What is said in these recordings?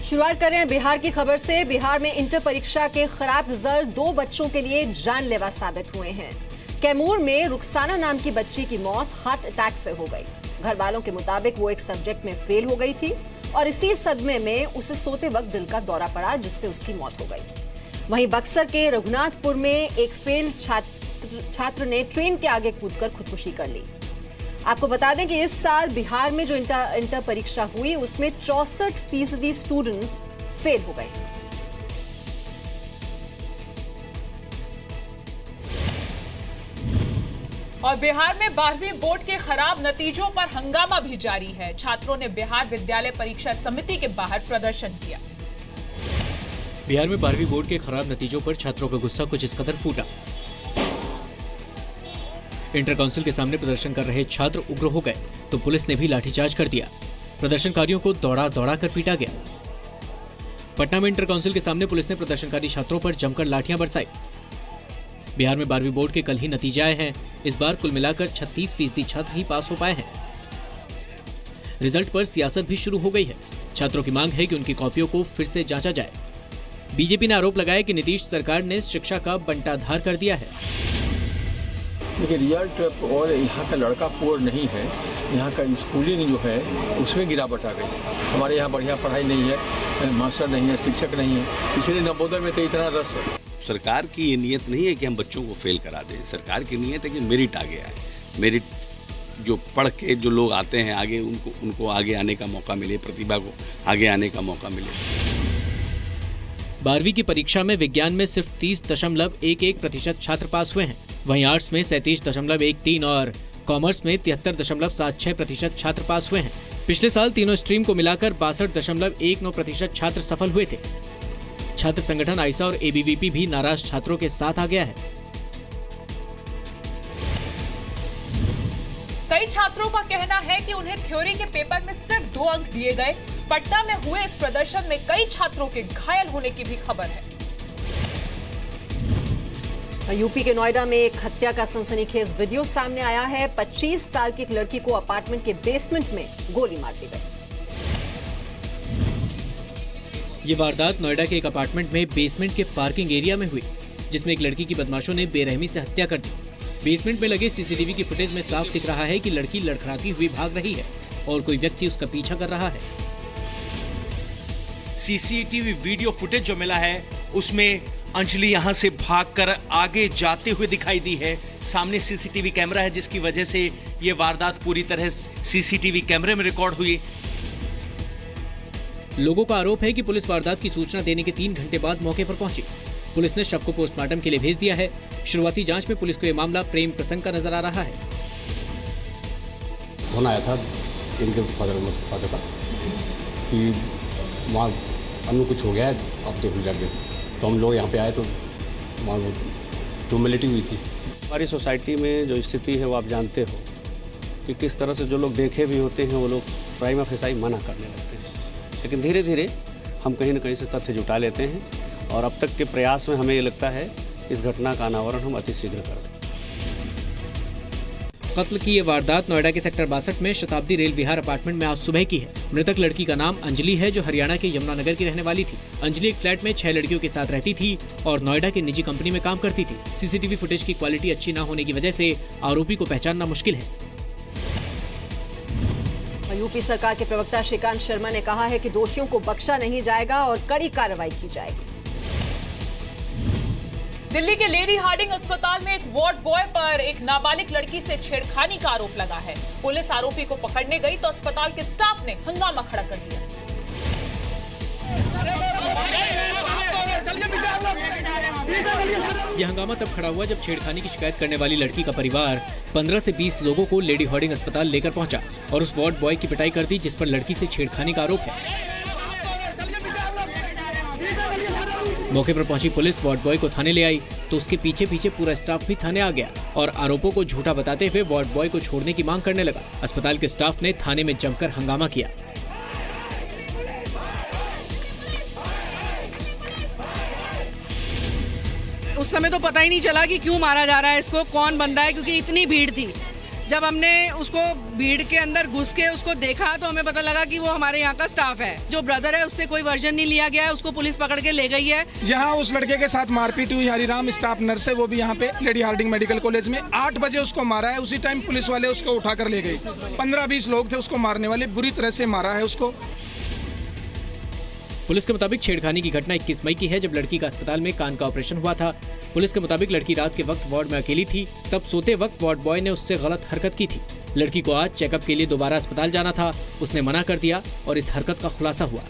शुरुआत कर रहे हैं बिहार की खबर से। बिहार में इंटर परीक्षा के खराब रिजल्ट 2 बच्चों के लिए जानलेवा साबित हुए हैं। कैमूर में रुखसाना नाम की बच्ची की मौत हार्ट अटैक से हो गई। घर वालों के मुताबिक वो एक सब्जेक्ट में फेल हो गई थी और इसी सदमे में उसे सोते वक्त दिल का दौरा पड़ा, जिससे उसकी मौत हो गई। वहीं बक्सर के रघुनाथपुर में एक फेल छात्र ने ट्रेन के आगे कूदकर खुदकुशी कर ली। आपको बता दें कि इस साल बिहार में जो इंटर परीक्षा हुई उसमें 64% स्टूडेंट्स फेल हो गए। और बिहार में 12वीं बोर्ड के खराब नतीजों पर हंगामा भी जारी है। छात्रों ने बिहार विद्यालय परीक्षा समिति के बाहर प्रदर्शन किया। बिहार में 12वीं बोर्ड के खराब नतीजों पर छात्रों का गुस्सा कुछ इस कदर फूटा। इंटर काउंसिल के सामने प्रदर्शन कर रहे छात्र उग्र हो गए तो पुलिस ने भी लाठीचार्ज कर दिया। प्रदर्शनकारियों को दौड़ा दौड़ा कर पीटा गया। पटना में इंटर काउंसिल के सामने पुलिस ने प्रदर्शनकारी छात्रों पर जमकर लाठियां बरसाई। बिहार में 12वीं बोर्ड के कल ही नतीजे आए हैं। इस बार कुल मिलाकर 36% छात्र ही पास हो पाए हैं। रिजल्ट पर सियासत भी शुरू हो गई है। छात्रों की मांग है कि उनकी कॉपियों को फिर से जांचा जाए। बीजेपी ने आरोप लगाया कि नीतीश सरकार ने शिक्षा का बंटाधार कर दिया है। देखिए, रिजल्ट और यहाँ का लड़का पुअर नहीं है, यहाँ का स्कूलिंग जो है उसमें गिरावट आ गई। हमारे यहाँ बढ़िया पढ़ाई नहीं है, मास्टर नहीं है, शिक्षक नहीं है, इसलिए नवोदय में तो इतना रस है। सरकार की ये नियत नहीं है कि हम बच्चों को फेल करा दें। सरकार की नियत है कि मेरिट आगे आए। मेरिट जो पढ़ के जो लोग आते हैं आगे, उनको आगे आने का मौका मिले, प्रतिभा को आगे आने का मौका मिले। 12वीं की परीक्षा में विज्ञान में सिर्फ 30.11% छात्र पास हुए हैं। वहीं आर्ट्स में 37.13 और कॉमर्स में 73.76% छात्र पास हुए हैं। पिछले साल तीनों स्ट्रीम को मिलाकर 62.19% छात्र सफल हुए थे। छात्र संगठन आइसा और एबीवीपी भी नाराज छात्रों के साथ आ गया है। कई छात्रों का कहना है कि उन्हें थ्योरी के पेपर में सिर्फ 2 अंक दिए गए। पटना में हुए इस प्रदर्शन में कई छात्रों के घायल होने की भी खबर है। यूपी के नोएडा में एक हत्या का सनसनीखेज वीडियो सामने आया है। 25 साल की एक लड़की को अपार्टमेंट के बेसमेंट में गोली मार दी गई। ये वारदात नोएडा के एक अपार्टमेंट में बेसमेंट के पार्किंग एरिया में हुई, जिसमें एक लड़की की बदमाशों ने बेरहमी से हत्या कर दी। बेसमेंट में लगे सीसीटीवी की फुटेज में साफ दिख रहा है कि लड़की लड़खड़ाती हुई भाग रही है और कोई व्यक्ति उसका पीछा कर रहा है। सीसीटीवी वीडियो फुटेज जो मिला है उसमें अंजलि यहां से भागकर आगे जाते हुए दिखाई दी है। सामने सीसीटीवी कैमरा है जिसकी वजह से ये वारदात पूरी तरह सीसीटीवी कैमरे में रिकॉर्ड हुई। लोगों का आरोप है कि पुलिस वारदात की सूचना देने के 3 घंटे बाद मौके पर पहुंची। पुलिस ने शव को पोस्टमार्टम के लिए भेज दिया है। शुरुआती जांच में पुलिस को यह मामला प्रेम प्रसंग का नजर आ रहा है। फोन आया था इनके फादर का कि वहाँ अनु कुछ हो गया है, अब देखो जाके। तो हम लोग यहाँ पे आए तो वहाँ ह्यूमिलिटी हुई थी। हमारी सोसाइटी में जो स्थिति है वो आप जानते हो कि किस तरह से जो लोग देखे भी होते हैं वो लोग प्राइमा फेसाई मना करने लगते हैं। लेकिन धीरे धीरे हम कहीं न कहीं से तथ्य जुटा लेते हैं और अब तक के प्रयास में हमें ये लगता है इस घटना का अनावरण हम अति शीघ्र कर दें। कत्ल की ये वारदात नोएडा के सेक्टर 62 में शताब्दी रेल विहार अपार्टमेंट में आज सुबह की है। मृतक लड़की का नाम अंजलि है, जो हरियाणा के यमुनानगर की रहने वाली थी। अंजलि एक फ्लैट में 6 लड़कियों के साथ रहती थी और नोएडा की निजी कंपनी में काम करती थी। सीसीटीवी फुटेज की क्वालिटी अच्छी न होने की वजह से आरोपी को पहचानना मुश्किल है। यूपी सरकार के प्रवक्ता श्रीकांत शर्मा ने कहा है कि दोषियों को बख्शा नहीं जाएगा और कड़ी कार्रवाई की जाएगी। दिल्ली के लेडी हार्डिंग अस्पताल में एक वार्ड बॉय पर एक नाबालिग लड़की से छेड़खानी का आरोप लगा है। पुलिस आरोपी को पकड़ने गई तो अस्पताल के स्टाफ ने हंगामा खड़ा कर दिया। यह हंगामा तब खड़ा हुआ जब छेड़खानी की शिकायत करने वाली लड़की का परिवार 15 से 20 लोगों को लेडी हार्डिंग अस्पताल लेकर पहुंचा और उस वार्ड बॉय की पिटाई कर दी, जिस पर लड़की से छेड़खानी का आरोप है। मौके पर पहुंची पुलिस वार्ड बॉय को थाने ले आई तो उसके पीछे पीछे पूरा स्टाफ भी थाने आ गया और आरोपों को झूठा बताते हुए वार्ड बॉय को छोड़ने की मांग करने लगा। अस्पताल के स्टाफ ने थाने में जमकर हंगामा किया। उस समय तो पता ही नहीं चला कि क्यों मारा जा रहा है इसको, कौन बंदा है, क्योंकि इतनी भीड़ थी। जब हमने उसको भीड़ के अंदर घुस के उसको देखा तो हमें पता लगा कि वो हमारे यहाँ का स्टाफ है। जो ब्रदर है उससे कोई वर्जन नहीं लिया गया है, उसको पुलिस पकड़ के ले गई है। यहाँ उस लड़के के साथ मारपीट हुई, हरिराम स्टाफ नर्स है, वो भी यहाँ पे लेडी हार्डिंग मेडिकल कॉलेज में 8 बजे उसको मारा है। उसी टाइम पुलिस वाले उसको उठाकर ले गए। 15-20 लोग थे उसको मारने वाले, बुरी तरह से मारा है उसको। पुलिस के मुताबिक छेड़खानी की घटना 21 मई की है, जब लड़की का अस्पताल में कान का ऑपरेशन हुआ था। पुलिस के मुताबिक लड़की रात के वक्त वार्ड में अकेली थी, तब सोते वक्त वार्ड बॉय ने उससे गलत हरकत की थी। लड़की को आज चेकअप के लिए दोबारा अस्पताल जाना था, उसने मना कर दिया और इस हरकत का खुलासा हुआ।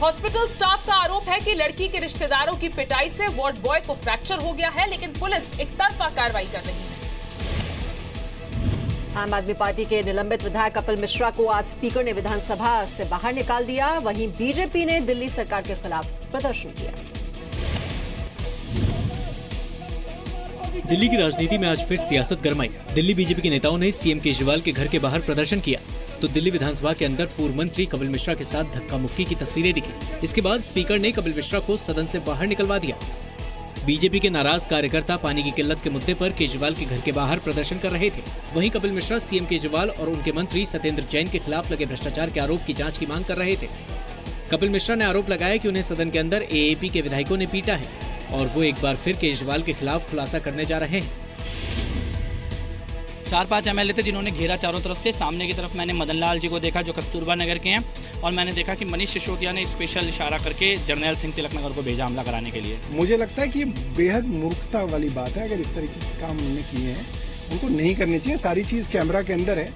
हॉस्पिटल स्टाफ का आरोप है कि लड़की के रिश्तेदारों की पिटाई से वार्ड बॉय को फ्रैक्चर हो गया है, लेकिन पुलिस एकतरफा कार्रवाई कर रही है। आम आदमी पार्टी के निलंबित विधायक कपिल मिश्रा को आज स्पीकर ने विधानसभा से बाहर निकाल दिया। वहीं बीजेपी ने दिल्ली सरकार के खिलाफ प्रदर्शन किया। दिल्ली की राजनीति में आज फिर सियासत गरमाई। दिल्ली बीजेपी के नेताओं ने सीएम केजरीवाल के घर के बाहर प्रदर्शन किया, तो दिल्ली विधानसभा के अंदर पूर्व मंत्री कपिल मिश्रा के साथ धक्का मुक्की की तस्वीरें दिखी। इसके बाद स्पीकर ने कपिल मिश्रा को सदन से बाहर निकलवा दिया। बीजेपी के नाराज कार्यकर्ता पानी की किल्लत के मुद्दे पर केजरीवाल के घर के बाहर प्रदर्शन कर रहे थे। वहीं कपिल मिश्रा सीएम केजरीवाल और उनके मंत्री सत्येंद्र जैन के खिलाफ लगे भ्रष्टाचार के आरोप की जांच की मांग कर रहे थे। कपिल मिश्रा ने आरोप लगाया कि उन्हें सदन के अंदर एएपी के विधायकों ने पीटा है और वो एक बार फिर केजरीवाल के खिलाफ खुलासा करने जा रहे हैं। 4-5 एमएलए थे जिन्होंने घेरा चारों तरफ से। सामने की तरफ मैंने मदन लाल जी को देखा जो कस्तूरबा नगर के हैं, और मैंने देखा कि मनीष सिसोदिया ने स्पेशल इशारा करके जर्नैल सिंह तिलक नगर को भेजा हमला कराने के लिए। मुझे लगता है कि बेहद मूर्खता वाली बात है। अगर इस तरीके के काम उन्होंने किए हैं उनको नहीं करनी चाहिए। सारी चीज़ कैमरा के अंदर है।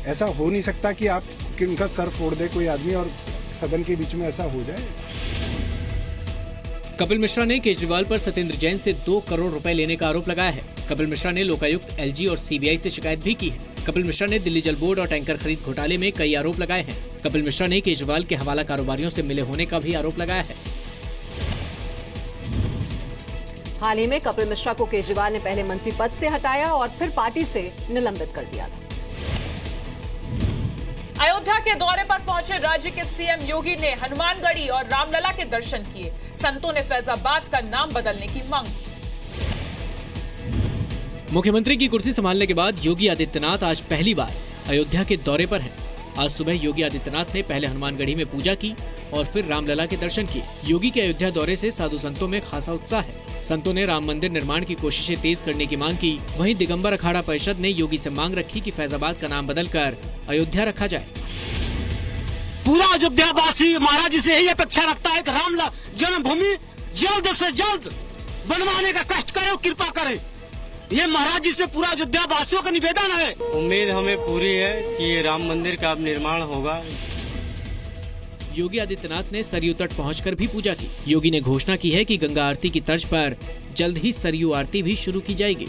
ऐसा हो नहीं सकता कि आप उनका सर फोड़ दे कोई आदमी और सदन के बीच में ऐसा हो जाए। कपिल मिश्रा ने केजरीवाल पर सत्येंद्र जैन से 2 करोड़ रुपए लेने का आरोप लगाया है। कपिल मिश्रा ने लोकायुक्त, एलजी और सीबीआई से शिकायत भी की है। कपिल मिश्रा ने दिल्ली जल बोर्ड और टैंकर खरीद घोटाले में कई आरोप लगाए हैं। कपिल मिश्रा ने केजरीवाल के हवाला कारोबारियों से मिले होने का भी आरोप लगाया है। हाल ही में कपिल मिश्रा को केजरीवाल ने पहले मंत्री पद से हटाया और फिर पार्टी से निलंबित कर दिया था। अयोध्या के दौरे पर पहुंचे राज्य के सीएम योगी ने हनुमानगढ़ी और रामलला के दर्शन किए। संतों ने फैजाबाद का नाम बदलने की मांग की। मुख्यमंत्री की कुर्सी संभालने के बाद योगी आदित्यनाथ आज पहली बार अयोध्या के दौरे पर हैं। आज सुबह योगी आदित्यनाथ ने पहले हनुमानगढ़ी में पूजा की और फिर रामलला के दर्शन किए। योगी के अयोध्या दौरे से साधु संतों में खासा उत्साह है। संतों ने राम मंदिर निर्माण की कोशिशें तेज करने की मांग की। वहीं दिगंबर अखाड़ा परिषद ने योगी से मांग रखी कि फैजाबाद का नाम बदलकर अयोध्या रखा जाए। पूरा अयोध्यावासी महाराज जी से यही अपेक्षा रखता है कि राम जन्मभूमि जल्द से जल्द बनवाने का कष्ट करे और कृपा करे। ये महाराज जी से पूरा अयोध्या वासियों का निवेदन है। उम्मीद हमें पूरी है कि ये राम मंदिर का अब निर्माण होगा। योगी आदित्यनाथ ने सरयू तट पहुंचकर भी पूजा की। योगी ने घोषणा की है कि गंगा आरती की तर्ज पर जल्द ही सरयू आरती भी शुरू की जाएगी।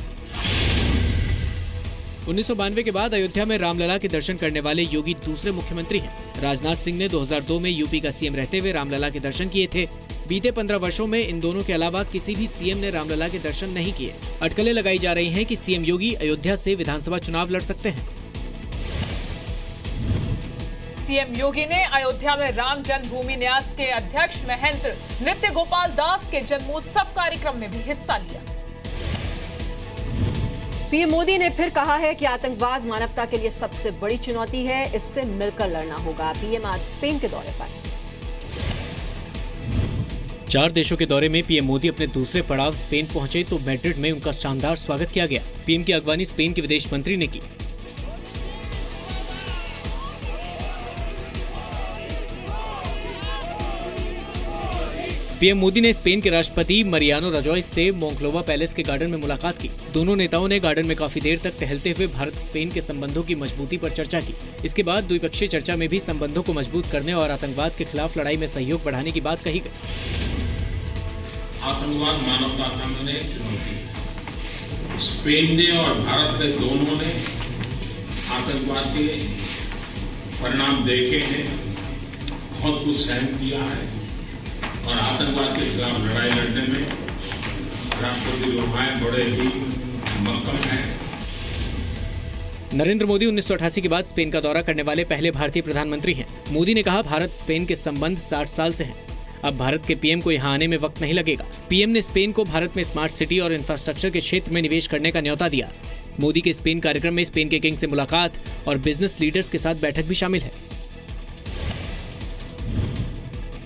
1992 के बाद अयोध्या में रामलला के दर्शन करने वाले योगी दूसरे मुख्यमंत्री हैं। राजनाथ सिंह ने 2002 में यूपी का सीएम रहते हुए रामलला के दर्शन किए थे। बीते 15 वर्षों में इन दोनों के अलावा किसी भी सीएम ने रामलला के दर्शन नहीं किए। अटकलें लगाई जा रही हैं कि सीएम योगी अयोध्या से विधानसभा चुनाव लड़ सकते हैं। सीएम योगी ने अयोध्या में राम जन्मभूमि न्यास के अध्यक्ष महेंद्र नृत्य गोपाल दास के जन्मोत्सव कार्यक्रम में भी हिस्सा लिया। पीएम मोदी ने फिर कहा है कि आतंकवाद मानवता के लिए सबसे बड़ी चुनौती है, इससे मिलकर लड़ना होगा। पीएम आज स्पेन के दौरे पर। 4 देशों के दौरे में पीएम मोदी अपने दूसरे पड़ाव स्पेन पहुंचे तो मैड्रिड में उनका शानदार स्वागत किया गया। पीएम की अगवानी स्पेन के विदेश मंत्री ने की। पीएम मोदी ने स्पेन के राष्ट्रपति मरियानो राजोय से मोंक्लोवा पैलेस के गार्डन में मुलाकात की। दोनों नेताओं ने गार्डन में काफी देर तक टहलते हुए भारत स्पेन के संबंधों की मजबूती पर चर्चा की। इसके बाद द्विपक्षीय चर्चा में भी संबंधों को मजबूत करने और आतंकवाद के खिलाफ लड़ाई में सहयोग बढ़ाने की बात कही गई। आतंकवाद मानवता सामने एक चुनौती है। स्पेन ने और भारत ने दोनों ने आतंकवाद के परिणाम देखे हैं, बहुत कुछ सहन किया है और आतंकवाद के खिलाफ लड़ाई लड़ने में राष्ट्रपति लोग बड़े ही मक्कम हैं। नरेंद्र मोदी 1988 के बाद स्पेन का दौरा करने वाले पहले भारतीय प्रधानमंत्री हैं। मोदी ने कहा भारत स्पेन के संबंध 60 साल से हैं। अब भारत के पीएम को यहाँ आने में वक्त नहीं लगेगा। पीएम ने स्पेन को भारत में स्मार्ट सिटी और इंफ्रास्ट्रक्चर के क्षेत्र में निवेश करने का न्योता दिया। मोदी के स्पेन कार्यक्रम में स्पेन के किंग से मुलाकात और बिजनेस लीडर्स के साथ बैठक भी शामिल है।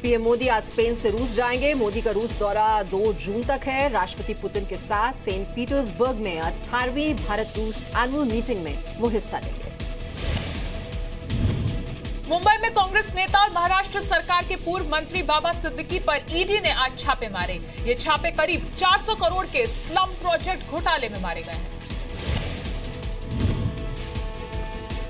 पीएम मोदी आज स्पेन से रूस जाएंगे। मोदी का रूस दौरा 2 जून तक है। राष्ट्रपति पुतिन के साथ सेंट पीटर्सबर्ग में 18वीं भारत रूस एनुअल मीटिंग में वो हिस्सा लेंगे। मुंबई में कांग्रेस नेता और महाराष्ट्र सरकार के पूर्व मंत्री बाबा सिद्दीकी पर ईडी ने आज छापे मारे। ये छापे करीब 400 करोड़ के स्लम प्रोजेक्ट घोटाले में मारे गए हैं।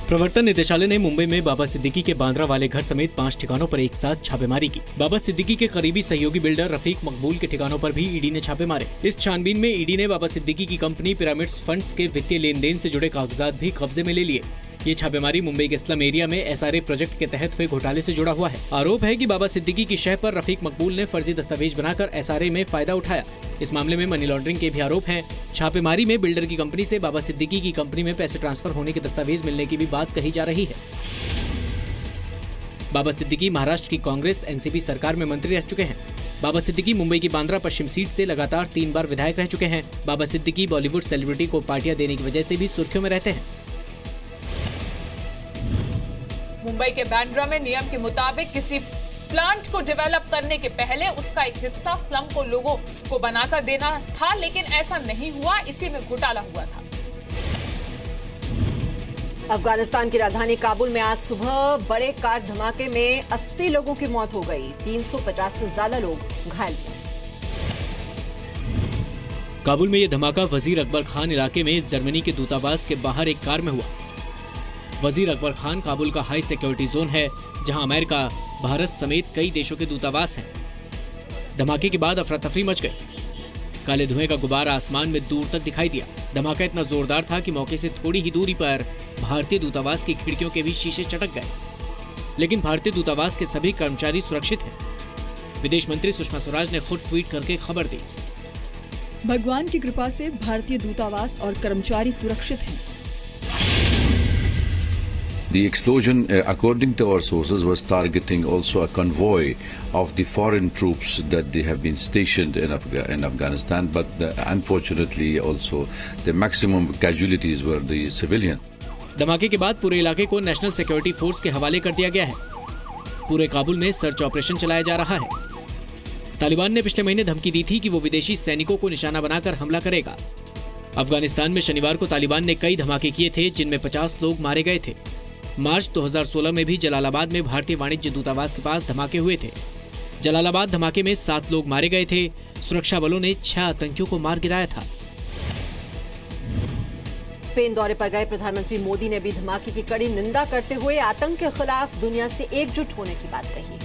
प्रवर्तन निदेशालय ने मुंबई में बाबा सिद्दीकी के बांद्रा वाले घर समेत 5 ठिकानों पर एक साथ छापेमारी की। बाबा सिद्दीकी के करीबी सहयोगी बिल्डर रफीक मकबूल के ठिकानों पर भी ईडी ने छापे मारे। इस छानबीन में ईडी ने बाबा सिद्दीकी की कंपनी पिरामिड्स फंड्स के वित्तीय लेन देन से जुड़े कागजात भी कब्जे में ले लिए। ये छापेमारी मुंबई के स्लम एरिया में एसआरए प्रोजेक्ट के तहत हुए घोटाले से जुड़ा हुआ है। आरोप है कि बाबा सिद्दीकी की शह पर रफीक मकबूल ने फर्जी दस्तावेज बनाकर एसआरए में फायदा उठाया। इस मामले में मनी लॉन्ड्रिंग के भी आरोप हैं। छापेमारी में बिल्डर की कंपनी से बाबा सिद्दीकी की कंपनी में पैसे ट्रांसफर होने के दस्तावेज मिलने की भी बात कही जा रही है। बाबा सिद्दीकी महाराष्ट्र की कांग्रेस एनसीपी सरकार में मंत्री रह चुके हैं। बाबा सिद्दीकी मुंबई की बांद्रा पश्चिम सीट से लगातार 3 बार विधायक रह चुके हैं। बाबा सिद्दीकी बॉलीवुड सेलिब्रिटी को पार्टियां देने की वजह से भी सुर्खियों में रहते हैं। मुंबई के बांद्रा में नियम के मुताबिक किसी प्लांट को डेवलप करने के पहले उसका एक हिस्सा स्लम को लोगों को बनाकर देना था, लेकिन ऐसा नहीं हुआ। इसी में घोटाला हुआ था। अफगानिस्तान की राजधानी काबुल में आज सुबह बड़े कार धमाके में 80 लोगों की मौत हो गई। 350 से ज्यादा लोग घायल हुए। काबुल में यह धमाका वजीर अकबर खान इलाके में जर्मनी के दूतावास के बाहर एक कार में हुआ। वजीर अकबर खान काबुल का हाई सिक्योरिटी जोन है, जहां अमेरिका, भारत समेत कई देशों के दूतावास हैं। धमाके के बाद अफरा तफरी मच गई। काले धुएं का गुब्बारा आसमान में दूर तक दिखाई दिया। धमाका इतना जोरदार था कि मौके से थोड़ी ही दूरी पर भारतीय दूतावास की खिड़कियों के भी शीशे चटक गए, लेकिन भारतीय दूतावास के सभी कर्मचारी सुरक्षित हैं। विदेश मंत्री सुषमा स्वराज ने खुद ट्वीट करके खबर दी। भगवान की कृपा से भारतीय दूतावास और कर्मचारी सुरक्षित हैं। The explosion, according to our sources, was targeting also a convoy of the foreign troops that they have been stationed in Afghanistan, but unfortunately also the maximum casualties were the civilian. धमाके के बाद पूरे इलाके को national security force के हवाले कर दिया गया है। पूरे काबुल में सर्च ऑपरेशन चलाया जा रहा है। तालिबान ने पिछले महीने धमकी दी थी कि वो विदेशी सैनिकों को निशाना बनाकर हमला करेगा। अफगानिस्तान में शनिवार को तालिबान ने कई धमाके किए थे, जिनमें 50 लोग मारे गए थे। मार्च 2016 में भी जलालाबाद में भारतीय वाणिज्य दूतावास के पास धमाके हुए थे। जलालाबाद धमाके में 7 लोग मारे गए थे। सुरक्षा बलों ने 6 आतंकियों को मार गिराया था। स्पेन दौरे पर गए प्रधानमंत्री मोदी ने भी धमाके की कड़ी निंदा करते हुए आतंक के खिलाफ दुनिया से एकजुट होने की बात कही।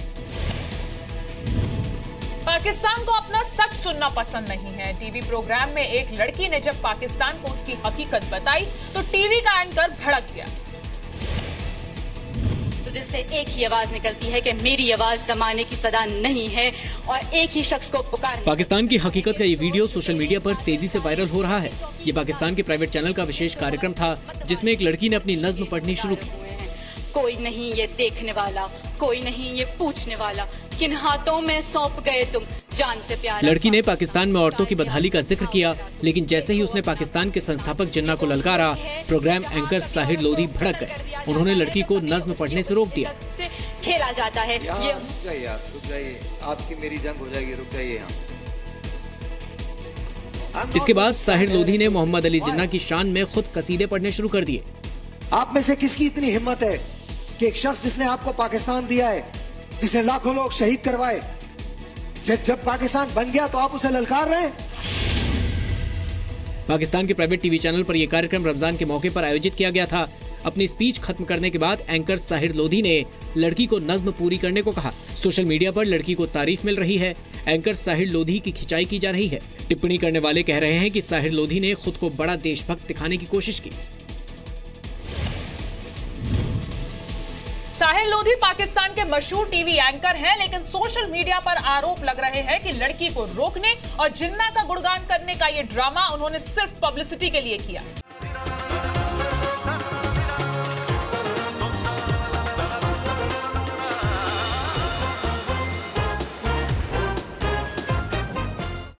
पाकिस्तान को अपना सच सुनना पसंद नहीं है। टीवी प्रोग्राम में एक लड़की ने जब पाकिस्तान को उसकी हकीकत बताई तो टीवी का एंकर भड़क गया। तो दिल से एक ही आवाज निकलती है कि मेरी आवाज जमाने की सदा नहीं है और एक ही शख्स को पुकार। पाकिस्तान की हकीकत का ये वीडियो सोशल मीडिया पर तेजी से वायरल हो रहा है। ये पाकिस्तान के प्राइवेट चैनल का विशेष कार्यक्रम था, जिसमें एक लड़की ने अपनी नज्म पढ़नी शुरू की। कोई नहीं ये देखने वाला, कोई नहीं ये पूछने वाला, किन हाथों में सौंप गए तुम जान से प्यार। लड़की ने पाकिस्तान में औरतों की बदहाली का जिक्र किया, लेकिन जैसे ही उसने पाकिस्तान के संस्थापक जिन्ना को ललकारा, प्रोग्राम एंकर साहिर लोधी भड़क गए। उन्होंने लड़की को नज्म पढ़ने से रोक दिया। खेला जाता है ये। रुक जाइए, आपकी मेरी जंग हो जाएगी, रुक जाइए। इसके बाद साहिर लोधी ने मोहम्मद अली जिन्ना की शान में खुद कसीदे पढ़ने शुरू कर दिए। आप में से किसकी इतनी हिम्मत है कि एक शख्स जिसने आपको पाकिस्तान दिया है, जिसने लाखों लोग शहीद करवाए, जब पाकिस्तान बन गया तो आप उसे ललकार रहे हैं? पाकिस्तान के प्राइवेट टीवी चैनल पर यह कार्यक्रम रमजान के मौके पर आयोजित किया गया था। अपनी स्पीच खत्म करने के बाद एंकर साहिर लोधी ने लड़की को नज्म पूरी करने को कहा। सोशल मीडिया पर लड़की को तारीफ मिल रही है। एंकर साहिर लोधी की खिंचाई की जा रही है। टिप्पणी करने वाले कह रहे हैं कि साहिर लोधी ने खुद को बड़ा देशभक्त दिखाने की कोशिश की। साहिर लोधी पाकिस्तान के मशहूर टीवी एंकर हैं, लेकिन सोशल मीडिया पर आरोप लग रहे हैं कि लड़की को रोकने और जिन्ना का गुणगान करने का ये ड्रामा उन्होंने सिर्फ पब्लिसिटी के लिए किया।